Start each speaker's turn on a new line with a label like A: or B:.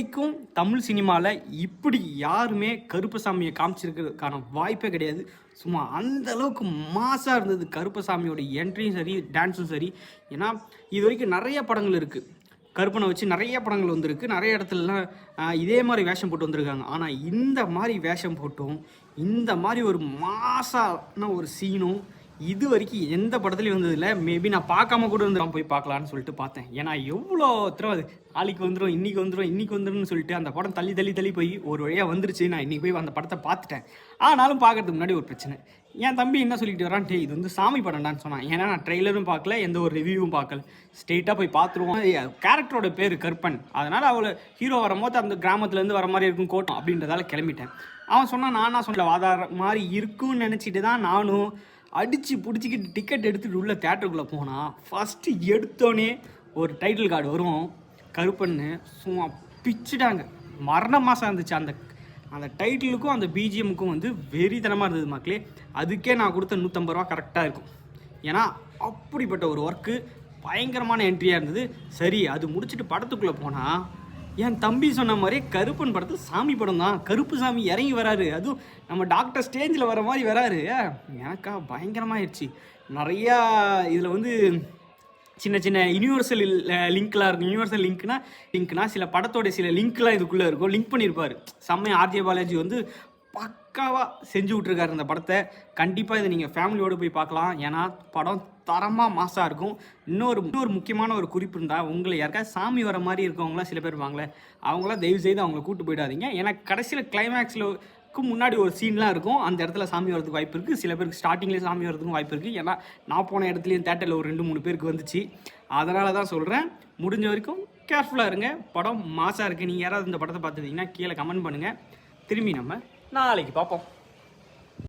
A: வரைக்கும் தமிழ் சினிமாவில் இப்படி யாருமே கருப்பசாமியை காமிச்சிருக்கிறதுக்கான வாய்ப்பே கிடையாது. சும்மா அந்த அளவுக்கு மாசாக இருந்தது கருப்பசாமியோட என்ட்ரியும் சரி, டான்ஸும் சரி. ஏன்னா இது வரைக்கும் நிறைய படங்கள் இருக்குது, கருப்பனை வச்சு நிறைய படங்கள் வந்திருக்கு, நிறைய இடத்துலலாம் இதே மாதிரி வேஷம் போட்டு வந்திருக்காங்க. ஆனால் இந்த மாதிரி வேஷம் போட்டும் இந்த மாதிரி ஒரு மாசான ஒரு சீனும் இது வரைக்கும் எந்த படத்துலையும் வந்ததில்லை. மேபி நான் பார்க்காம கூட வந்து போய் பார்க்கலான்னு சொல்லிட்டு பார்த்தேன். ஏன்னா எவ்வளோ தடவை அது நாளைக்கு வந்துடும், இன்றைக்கி வந்துடும் சொல்லிட்டு அந்த படம் தள்ளி போய் ஒரு வழியாக வந்துருச்சு. நான் இன்றைக்கி போய் அந்த படத்தை பார்த்துட்டேன். ஆனாலும் பார்க்கறதுக்கு முன்னாடி ஒரு பிரச்சனை. என் தம்பி என்ன சொல்லிட்டு வரான், இது வந்து சாமி படம்டான்னு சொன்னான். ஏன்னா நான் ட்ரெய்லரும் பார்க்கல, எந்த ஒரு ரிவ்யூவும் பார்க்கல, ஸ்ட்ரெயிட்டாக போய் பார்த்துருவோம். கேரக்டரோட பேர் கருப்பன், அதனால் அவளை ஹீரோ வரும்போது அந்த கிராமத்துலேருந்து வர மாதிரி இருக்கும் கோட்டம் அப்படின்றதால கிளம்பிட்டேன். அவன் சொன்னான், நானாக சொல்ல வாதார மாதிரி இருக்குன்னு நினச்சிட்டு தான் நானும் அடித்து பிடிச்சிக்கிட்டு டிக்கெட் எடுத்துகிட்டு உள்ள தேட்டருக்குள்ளே போனால் ஃபஸ்ட்டு எடுத்தோடனே ஒரு டைட்டில் கார்டு வரும், கருப்பன்னு. சும்மா பிச்சுட்டாங்க, மரண மாதம் இருந்துச்சு. அந்த டைட்டிலுக்கும் அந்த பிஜிஎம்முக்கும் வந்து வெறித்தனமாக இருந்தது மக்களே. அதுக்கே நான் கொடுத்த 150 ரூபா கரெக்டாக இருக்கும். ஏன்னா அப்படிப்பட்ட ஒரு ஒர்க்கு, பயங்கரமான என்ட்ரியாக இருந்தது. சரி, அது முடிச்சுட்டு படத்துக்குள்ளே போனால் என் தம்பி சொன்ன மாதிரி கருப்பன் படத்து சாமி படம் தான். கருப்பு சாமி இறங்கி வராரு, அதுவும் நம்ம டாக்டர் ஸ்டேஜில் வர மாதிரி வராரு. எனக்கா பயங்கரமாகிடுச்சு. நிறையா இதில் வந்து சின்ன யூனிவர்சல் லிங்க்லாம் இருக்கும். யூனிவர்சல் லிங்க்னா சில படத்தோடைய சில லிங்க்லாம் இதுக்குள்ளே இருக்கும், லிங்க் பண்ணியிருப்பார். செம்மையா ஆர்ஜே பாலாஜி வந்து பக்காவாக செஞ்சு விட்ருக்காரு இந்த படத்தை. கண்டிப்பாக இதை நீங்கள் ஃபேமிலியோடு போய் பார்க்கலாம். ஏன்னா படம் தரமாக மாசாக இருக்கும். இன்னொரு முக்கியமான ஒரு குறிப்பு இருந்தால், உங்களை யாருக்காவது சாமி வர மாதிரி இருக்கவங்களாம் சில பேர் வாங்கல, அவங்களாம் தயவுசெய்து அவங்கள கூப்பிட்டு போயிடாதீங்க. ஏன்னா கடைசியில் கிளைமேக்ஸில் முன்னாடி ஒரு சீன்லாம் இருக்கும், அந்த இடத்துல சாமி வரதுக்கு வாய்ப்பு இருக்குது. சில பேருக்கு ஸ்டார்டிங்லேயே சாமி வரதுக்கும் வாய்ப்பு இருக்குது. ஏன்னா நான் போன இடத்துலையும் தேட்டரில் ஒரு 2-3 பேருக்கு வந்துச்சு. அதனால தான் சொல்கிறேன், முடிஞ்ச வரைக்கும் கேர்ஃபுல்லாக இருங்க. படம் மாசாக இருக்குது. நீங்கள் யாராவது இந்த படத்தை பார்த்துருந்தீங்கன்னா கீழே கமெண்ட் பண்ணுங்கள். திரும்பி நம்ம நாளைக்கு பார்ப்போம்.